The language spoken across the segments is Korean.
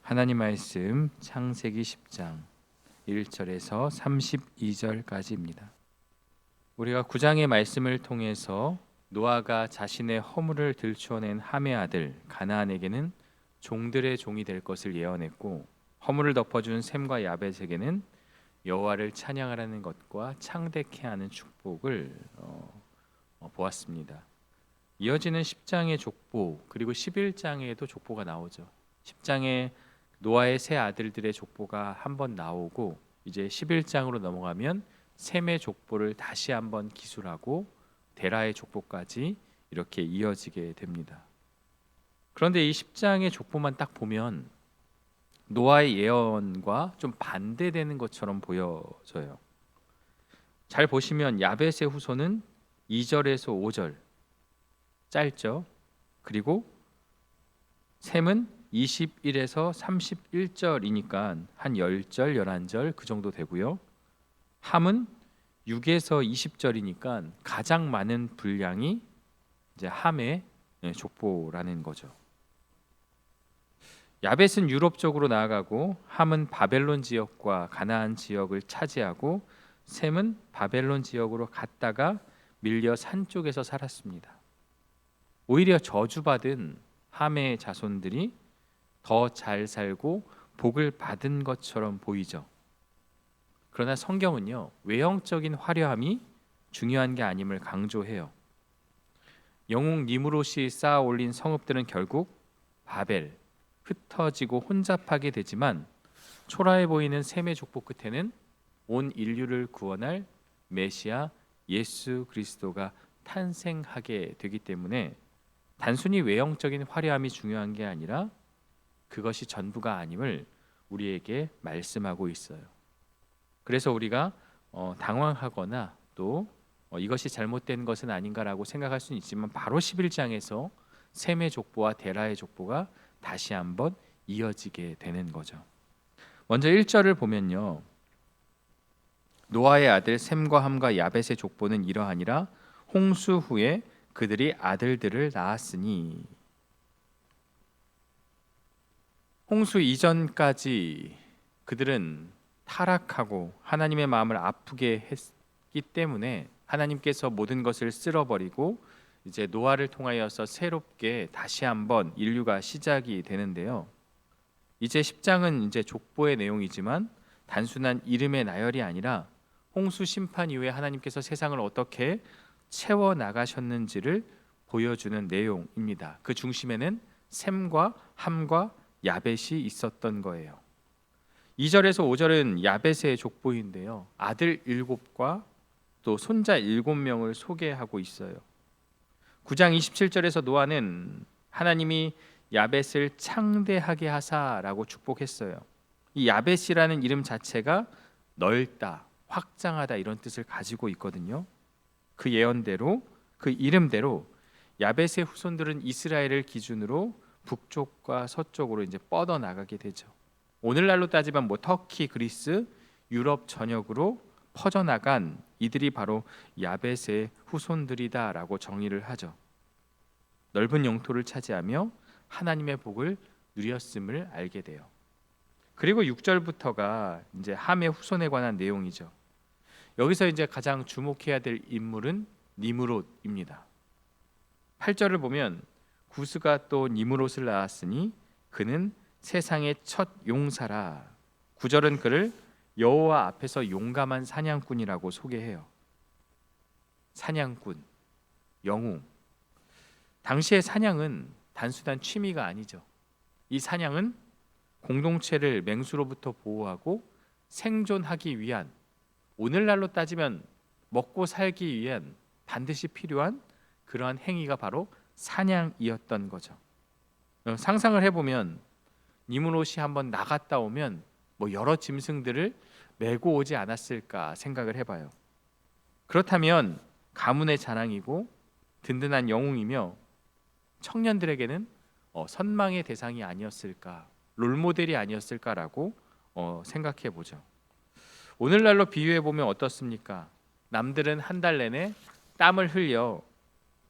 하나님 말씀 창세기 10장 1절에서 32절까지입니다. 우리가 9장의 말씀을 통해서 노아가 자신의 허물을 들추어낸 함의 아들 가나안에게는 종들의 종이 될 것을 예언했고, 허물을 덮어준 셈과 야벳에게는 여호와를 찬양하라는 것과 창대케 하는 축복을 보았습니다. 이어지는 10장의 족보, 그리고 11장에도 족보가 나오죠. 10장에 노아의 세 아들들의 족보가 한번 나오고, 이제 11장으로 넘어가면 셈의 족보를 다시 한번 기술하고 데라의 족보까지 이렇게 이어지게 됩니다. 그런데 이 10장의 족보만 딱 보면 노아의 예언과 좀 반대되는 것처럼 보여져요. 잘 보시면 야벳의 후손은 2절에서 5절 짧죠. 그리고 셈은 21에서 31절이니까 한 10절, 11절 그 정도 되고요. 함은 6에서 20절이니까 가장 많은 분량이 이제 함의 족보라는 거죠. 야벳은 유럽 쪽으로 나아가고, 함은 바벨론 지역과 가나안 지역을 차지하고, 셈은 바벨론 지역으로 갔다가 밀려 산 쪽에서 살았습니다. 오히려 저주받은 함의 자손들이 더 잘 살고 복을 받은 것처럼 보이죠. 그러나 성경은요, 외형적인 화려함이 중요한 게 아님을 강조해요. 영웅 니므롯이 쌓아 올린 성읍들은 결국 바벨, 흩어지고 혼잡하게 되지만, 초라해 보이는 셈의 족보 끝에는 온 인류를 구원할 메시아 예수 그리스도가 탄생하게 되기 때문에 단순히 외형적인 화려함이 중요한 게 아니라 그것이 전부가 아님을 우리에게 말씀하고 있어요. 그래서 우리가 당황하거나 또 이것이 잘못된 것은 아닌가라고 생각할 수는 있지만, 바로 11장에서 셈의 족보와 데라의 족보가 다시 한번 이어지게 되는 거죠. 먼저 1절을 보면요, 노아의 아들 셈과 함과 야벳의 족보는 이러하니라. 홍수 후에 그들이 아들들을 낳았으니. 홍수 이전까지 그들은 타락하고 하나님의 마음을 아프게 했기 때문에 하나님께서 모든 것을 쓸어버리고 이제 노아를 통하여서 새롭게 다시 한번 인류가 시작이 되는데요. 이제 10장은 이제 족보의 내용이지만 단순한 이름의 나열이 아니라 홍수 심판 이후에 하나님께서 세상을 어떻게 채워 나가셨는지를 보여주는 내용입니다. 그 중심에는 셈과 함과 야벳이 있었던 거예요. 2절에서 5절은 야벳의 족보인데요, 아들 7과 또 손자 7명을 소개하고 있어요. 9장 27절에서 노아는 하나님이 야벳을 창대하게 하사라고 축복했어요. 이 야벳이라는 이름 자체가 넓다, 확장하다 이런 뜻을 가지고 있거든요. 그 예언대로, 그 이름대로 야벳의 후손들은 이스라엘을 기준으로 북쪽과 서쪽으로 이제 뻗어 나가게 되죠. 오늘날로 따지면 터키, 그리스, 유럽 전역으로 퍼져나간 이들이 바로 야벳의 후손들이다라고 정의를 하죠. 넓은 영토를 차지하며 하나님의 복을 누렸음을 알게 돼요. 그리고 6절부터가 이제 함의 후손에 관한 내용이죠. 여기서 이제 가장 주목해야 될 인물은 니므롯입니다. 8절을 보면 구스가 또 니므롯을 낳았으니 그는 세상의 첫 용사라. 9절은 그를 여호와 앞에서 용감한 사냥꾼이라고 소개해요. 사냥꾼, 영웅. 당시의 사냥은 단순한 취미가 아니죠. 이 사냥은 공동체를 맹수로부터 보호하고 생존하기 위한, 오늘날로 따지면 먹고 살기 위한 반드시 필요한 그러한 행위가 바로 사냥이었던 거죠. 상상을 해보면 니므롯이 한번 나갔다 오면 여러 짐승들을 메고 오지 않았을까 생각을 해봐요. 그렇다면 가문의 자랑이고 든든한 영웅이며 청년들에게는 선망의 대상이 아니었을까, 롤모델이 아니었을까라고 생각해 보죠. 오늘날로 비유해 보면 어떻습니까? 남들은 한 달 내내 땀을 흘려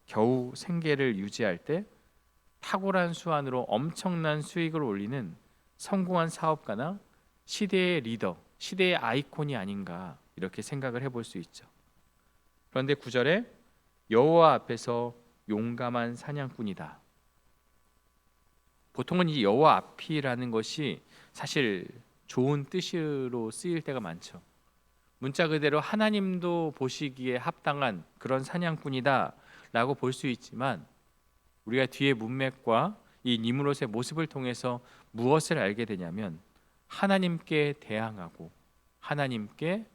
겨우 생계를 유지할 때 탁월한 수완으로 엄청난 수익을 올리는 성공한 사업가나 시대의 리더, 시대의 아이콘이 아닌가 이렇게 생각을 해볼 수 있죠. 그런데 9절에 여호와 앞에서 용감한 사냥꾼이다. 보통은 이 여호와 앞이라는 것이 사실 좋은 뜻으로 쓰일 때가 많죠. 문자 그대로 하나님도 보시기에 합당한 그런 사냥꾼이다라고 볼 수 있지만 우리가 뒤에 문맥과 이 니므롯의 모습을 통해서 무엇을 알게 되냐면 하나님께 대항하고 하나님께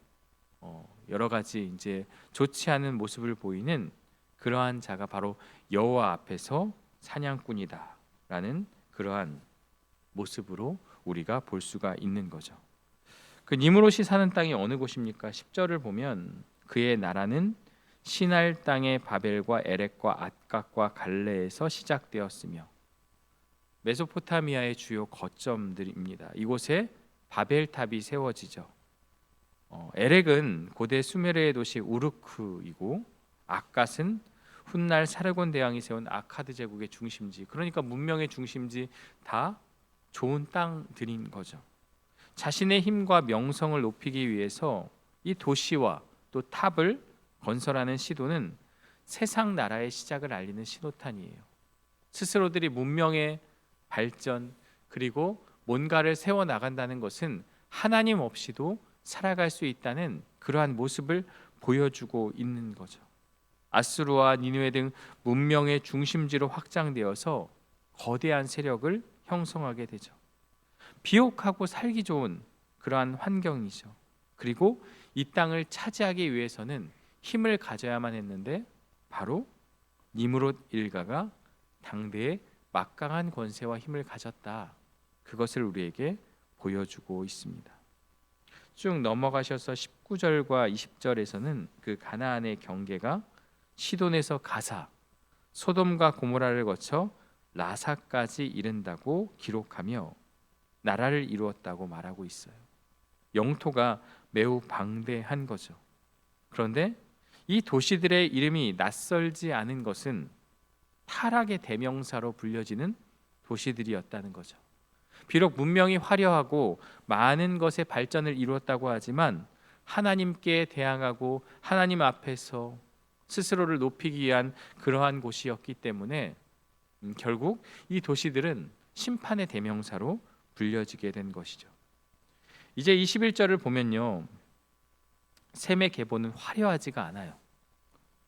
여러 가지 이제 좋지 않은 모습을 보이는 그러한 자가 바로 여호와 앞에서 사냥꾼이다라는 그러한 모습으로 우리가 볼 수가 있는 거죠. 그 니므롯이 사는 땅이 어느 곳입니까? 10절을 보면 그의 나라는 시날 땅의 바벨과 에렉과 앗갓과 갈레에서 시작되었으며 메소포타미아의 주요 거점들입니다. 이곳에 바벨탑이 세워지죠. 에렉은 고대 수메르의 도시 우르크이고 앗갓은 훗날 사르곤 대왕이 세운 아카드 제국의 중심지, 그러니까 문명의 중심지, 다 좋은 땅들인 거죠. 자신의 힘과 명성을 높이기 위해서 이 도시와 또 탑을 건설하는 시도는 세상 나라의 시작을 알리는 신호탄이에요. 스스로들이 문명의 발전 그리고 뭔가를 세워 나간다는 것은 하나님 없이도 살아갈 수 있다는 그러한 모습을 보여주고 있는 거죠. 아수르와 니느웨 등 문명의 중심지로 확장되어서 거대한 세력을 형성하게 되죠. 비옥하고 살기 좋은 그러한 환경이죠. 그리고 이 땅을 차지하기 위해서는 힘을 가져야만 했는데 바로 니므롯 일가가 당대의 막강한 권세와 힘을 가졌다. 그것을 우리에게 보여주고 있습니다. 쭉 넘어가셔서 19절과 20절에서는 그 가나안의 경계가 시돈에서 가사, 소돔과 고모라를 거쳐 라사까지 이른다고 기록하며 나라를 이루었다고 말하고 있어요. 영토가 매우 방대한 거죠. 그런데 이 도시들의 이름이 낯설지 않은 것은 타락의 대명사로 불려지는 도시들이었다는 거죠. 비록 문명이 화려하고 많은 것의 발전을 이루었다고 하지만 하나님께 대항하고 하나님 앞에서 스스로를 높이기 위한 그러한 곳이었기 때문에 결국 이 도시들은 심판의 대명사로 불려지게 된 것이죠. 이제 21절을 보면요, 셈의 계보는 화려하지가 않아요.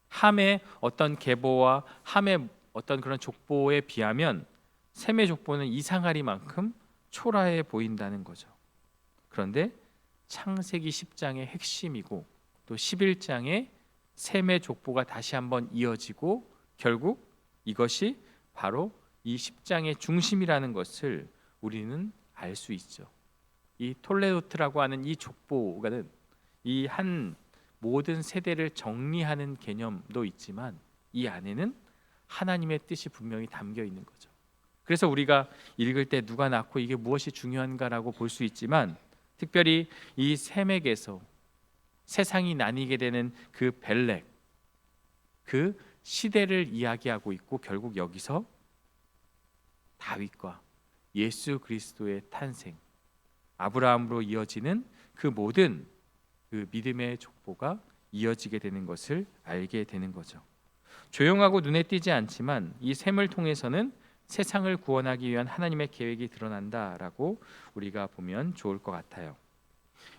함의 어떤 계보와 함의 어떤 그런 족보에 비하면 셈의 족보는 이상하리만큼 초라해 보인다는 거죠. 그런데 창세기 10장의 핵심이고 또 11장의 셈의 족보가 다시 한번 이어지고 결국 이것이 바로 이 10장의 중심이라는 것을 우리는 알 수 있죠. 이 톨레도트라고 하는 이 족보가는 이 한 모든 세대를 정리하는 개념도 있지만 이 안에는 하나님의 뜻이 분명히 담겨 있는 거죠. 그래서 우리가 읽을 때 누가 낳고 이게 무엇이 중요한가라고 볼 수 있지만 특별히 이 셈에게서 세상이 나뉘게 되는 그 벨렉, 그 시대를 이야기하고 있고 결국 여기서 다윗과 예수 그리스도의 탄생, 아브라함으로 이어지는 그 모든 그 믿음의 족보가 이어지게 되는 것을 알게 되는 거죠. 조용하고 눈에 띄지 않지만 이 셈을 통해서는 세상을 구원하기 위한 하나님의 계획이 드러난다라고 우리가 보면 좋을 것 같아요.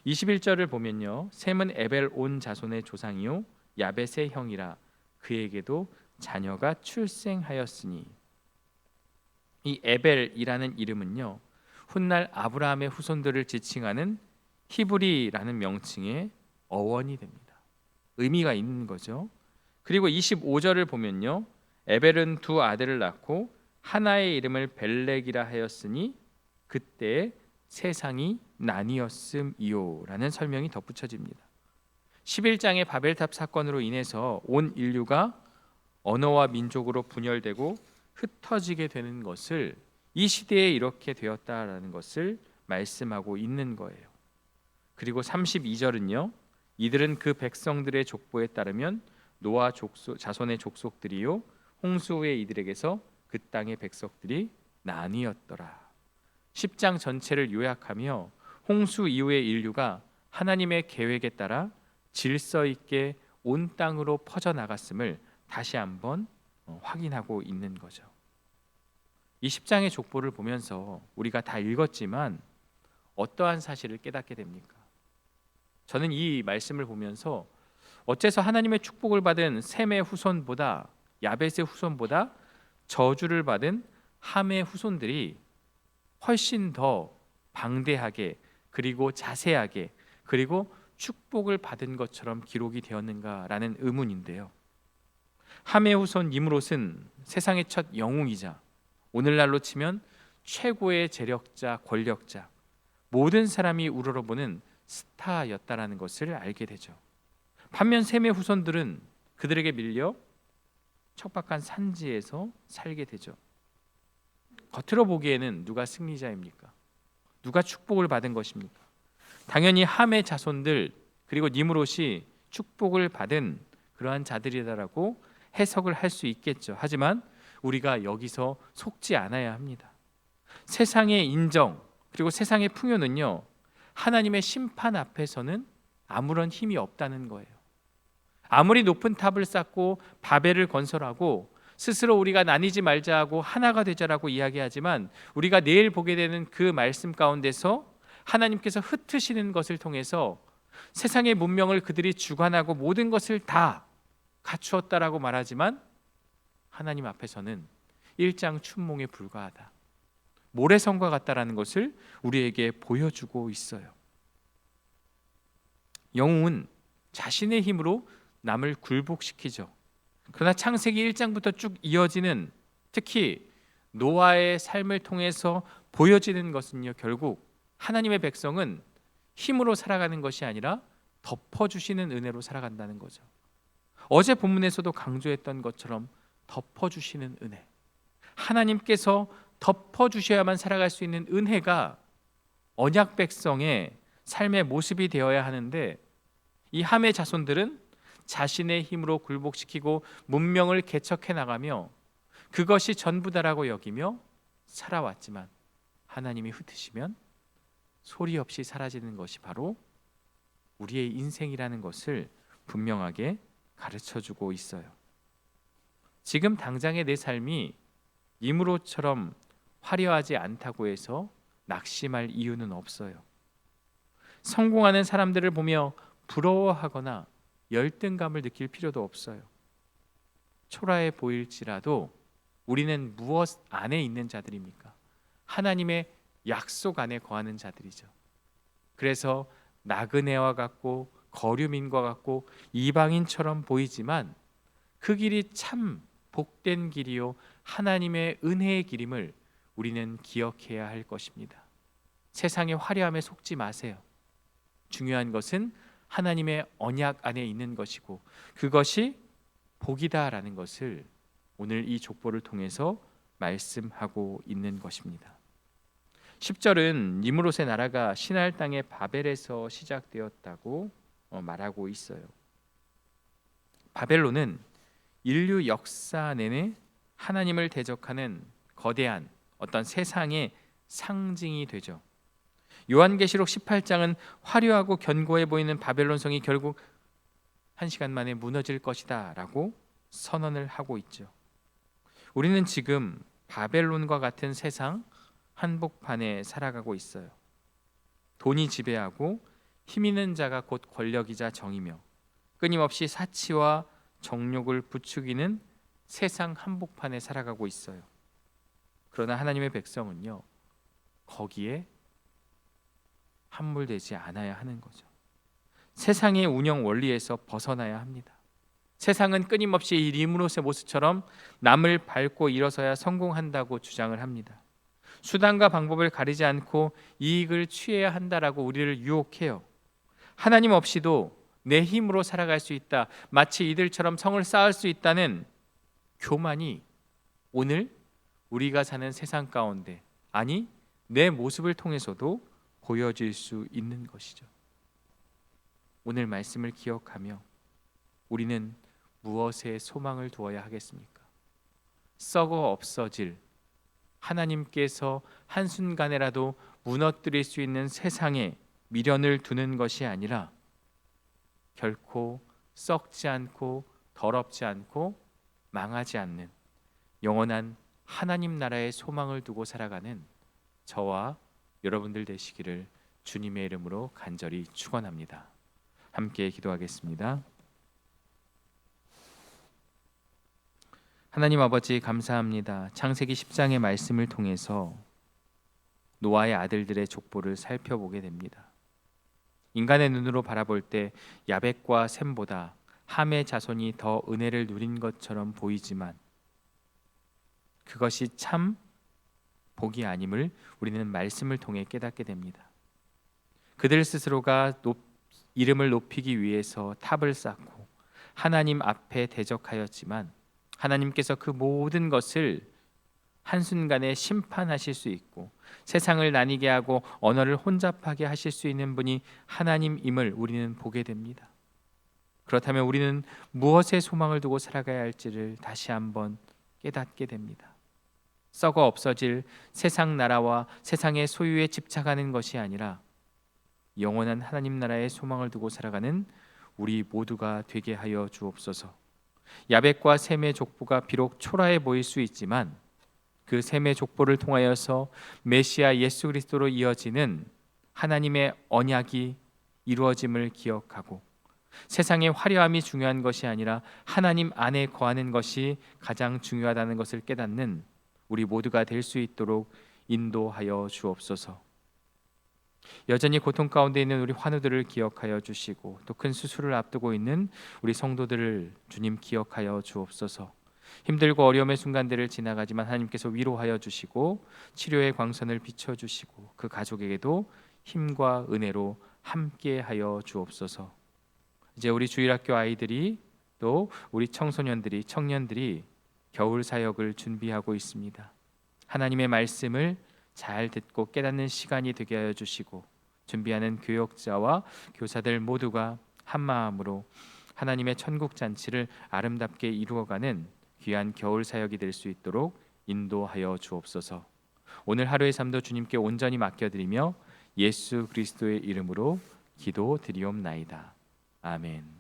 21절을 보면요, 셈은 에벨 온 자손의 조상이요 야벳의 형이라 그에게도 자녀가 출생하였으니, 이 에벨이라는 이름은요 훗날 아브라함의 후손들을 지칭하는 히브리라는 명칭의 어원이 됩니다. 의미가 있는 거죠. 그리고 25절을 보면요, 에벨은 두 아들을 낳고 하나의 이름을 벨렉이라 하였으니 그때 세상이 나뉘었음이요라는 설명이 덧붙여집니다. 11장의 바벨탑 사건으로 인해서 온 인류가 언어와 민족으로 분열되고 흩어지게 되는 것을 이 시대에 이렇게 되었다라는 것을 말씀하고 있는 거예요. 그리고 32절은요, 이들은 그 백성들의 족보에 따르면 노아 자손의 족속들이요 홍수 후에 이들에게서 그 땅의 백성들이 나뉘었더라. 10장 전체를 요약하며 홍수 이후의 인류가 하나님의 계획에 따라 질서 있게 온 땅으로 퍼져나갔음을 다시 한번 확인하고 있는 거죠. 이 10장의 족보를 보면서 우리가 다 읽었지만 어떠한 사실을 깨닫게 됩니까? 저는 이 말씀을 보면서 어째서 하나님의 축복을 받은 셈의 후손보다, 야벳의 후손보다 저주를 받은 함의 후손들이 훨씬 더 방대하게, 그리고 자세하게, 그리고 축복을 받은 것처럼 기록이 되었는가라는 의문인데요. 함의 후손 니므롯은 세상의 첫 영웅이자 오늘날로 치면 최고의 재력자, 권력자, 모든 사람이 우러러보는 스타였다라는 것을 알게 되죠. 반면 셈의 후손들은 그들에게 밀려 척박한 산지에서 살게 되죠. 겉으로 보기에는 누가 승리자입니까? 누가 축복을 받은 것입니까? 당연히 함의 자손들, 그리고 니므롯이 축복을 받은 그러한 자들이다라고 해석을 할 수 있겠죠. 하지만 우리가 여기서 속지 않아야 합니다. 세상의 인정, 그리고 세상의 풍요는요, 하나님의 심판 앞에서는 아무런 힘이 없다는 거예요. 아무리 높은 탑을 쌓고 바벨을 건설하고 스스로 우리가 나뉘지 말자 하고 하나가 되자라고 이야기하지만, 우리가 내일 보게 되는 그 말씀 가운데서 하나님께서 흩으시는 것을 통해서 세상의 문명을 그들이 주관하고 모든 것을 다 갖추었다라고 말하지만, 하나님 앞에서는 일장 춘몽에 불과하다, 모래성과 같다라는 것을 우리에게 보여주고 있어요. 영웅은 자신의 힘으로 남을 굴복시키죠. 그러나 창세기 1장부터 쭉 이어지는, 특히 노아의 삶을 통해서 보여지는 것은요, 결국 하나님의 백성은 힘으로 살아가는 것이 아니라 덮어주시는 은혜로 살아간다는 거죠. 어제 본문에서도 강조했던 것처럼 덮어주시는 은혜, 하나님께서 덮어주셔야만 살아갈 수 있는 은혜가 언약 백성의 삶의 모습이 되어야 하는데, 이 함의 자손들은 자신의 힘으로 굴복시키고 문명을 개척해 나가며 그것이 전부다라고 여기며 살아왔지만, 하나님이 흩으시면 소리 없이 사라지는 것이 바로 우리의 인생이라는 것을 분명하게 가르쳐주고 있어요. 지금 당장의 내 삶이 니므롯처럼 화려하지 않다고 해서 낙심할 이유는 없어요. 성공하는 사람들을 보며 부러워하거나 열등감을 느낄 필요도 없어요. 초라해 보일지라도 우리는 무엇 안에 있는 자들입니까? 하나님의 약속 안에 거하는 자들이죠. 그래서 나그네와 같고 거류민과 같고 이방인처럼 보이지만 그 길이 참 복된 길이요 하나님의 은혜의 길임을 우리는 기억해야 할 것입니다. 세상의 화려함에 속지 마세요. 중요한 것은 하나님의 언약 안에 있는 것이고 그것이 복이다라는 것을 오늘 이 족보를 통해서 말씀하고 있는 것입니다. 10절은 니므롯의 나라가 신할 땅의 바벨에서 시작되었다고 말하고 있어요. 바벨론은 인류 역사 내내 하나님을 대적하는 거대한 어떤 세상의 상징이 되죠. 요한계시록 18장은 화려하고 견고해 보이는 바벨론 성이 결국 1시간 만에 무너질 것이다 라고 선언을 하고 있죠. 우리는 지금 바벨론과 같은 세상 한복판에 살아가고 있어요. 돈이 지배하고 힘 있는 자가 곧 권력이자 정이며 끊임없이 사치와 정욕을 부추기는 세상 한복판에 살아가고 있어요. 그러나 하나님의 백성은요, 거기에 함몰되지 않아야 하는 거죠. 세상의 운영 원리에서 벗어나야 합니다. 세상은 끊임없이 이 니므롯의 모습처럼 남을 밟고 일어서야 성공한다고 주장을 합니다. 수단과 방법을 가리지 않고 이익을 취해야 한다라고 우리를 유혹해요. 하나님 없이도 내 힘으로 살아갈 수 있다, 마치 이들처럼 성을 쌓을 수 있다는 교만이 오늘 우리가 사는 세상 가운데, 아니 내 모습을 통해서도 보여질 수 있는 것이죠. 오늘 말씀을 기억하며 우리는 무엇에 소망을 두어야 하겠습니까? 썩어 없어질 하나님께서 한순간에라도 무너뜨릴 수 있는 세상에 미련을 두는 것이 아니라 결코 썩지 않고 더럽지 않고 망하지 않는 영원한 하나님 나라의 소망을 두고 살아가는 저와 여러분들 되시기를 주님의 이름으로 간절히 축원합니다. 함께 기도하겠습니다. 하나님 아버지 감사합니다. 창세기 10장의 말씀을 통해서 노아의 아들들의 족보를 살펴보게 됩니다. 인간의 눈으로 바라볼 때 야벳과 셈보다 함의 자손이 더 은혜를 누린 것처럼 보이지만 그것이 참 복이 아님을 우리는 말씀을 통해 깨닫게 됩니다. 그들 스스로가 이름을 높이기 위해서 탑을 쌓고 하나님 앞에 대적하였지만 하나님께서 그 모든 것을 한순간에 심판하실 수 있고 세상을 나뉘게 하고 언어를 혼잡하게 하실 수 있는 분이 하나님임을 우리는 보게 됩니다. 그렇다면 우리는 무엇에 소망을 두고 살아가야 할지를 다시 한번 깨닫게 됩니다. 썩어 없어질 세상 나라와 세상의 소유에 집착하는 것이 아니라 영원한 하나님 나라의 소망을 두고 살아가는 우리 모두가 되게 하여 주옵소서. 야벳과 셈의 족보가 비록 초라해 보일 수 있지만 그 셈의 족보를 통하여서 메시아 예수 그리스도로 이어지는 하나님의 언약이 이루어짐을 기억하고 세상의 화려함이 중요한 것이 아니라 하나님 안에 거하는 것이 가장 중요하다는 것을 깨닫는 우리 모두가 될 수 있도록 인도하여 주옵소서. 여전히 고통 가운데 있는 우리 환우들을 기억하여 주시고 또 큰 수술을 앞두고 있는 우리 성도들을 주님 기억하여 주옵소서. 힘들고 어려움의 순간들을 지나가지만 하나님께서 위로하여 주시고 치료의 광선을 비춰주시고 그 가족에게도 힘과 은혜로 함께하여 주옵소서. 이제 우리 주일학교 아이들이 또 우리 청소년들이 청년들이 겨울 사역을 준비하고 있습니다. 하나님의 말씀을 잘 듣고 깨닫는 시간이 되게 하여 주시고 준비하는 교역자와 교사들 모두가 한 마음으로 하나님의 천국 잔치를 아름답게 이루어가는 귀한 겨울 사역이 될 수 있도록 인도하여 주옵소서. 오늘 하루의 삶도 주님께 온전히 맡겨드리며 예수 그리스도의 이름으로 기도드리옵나이다. 아멘.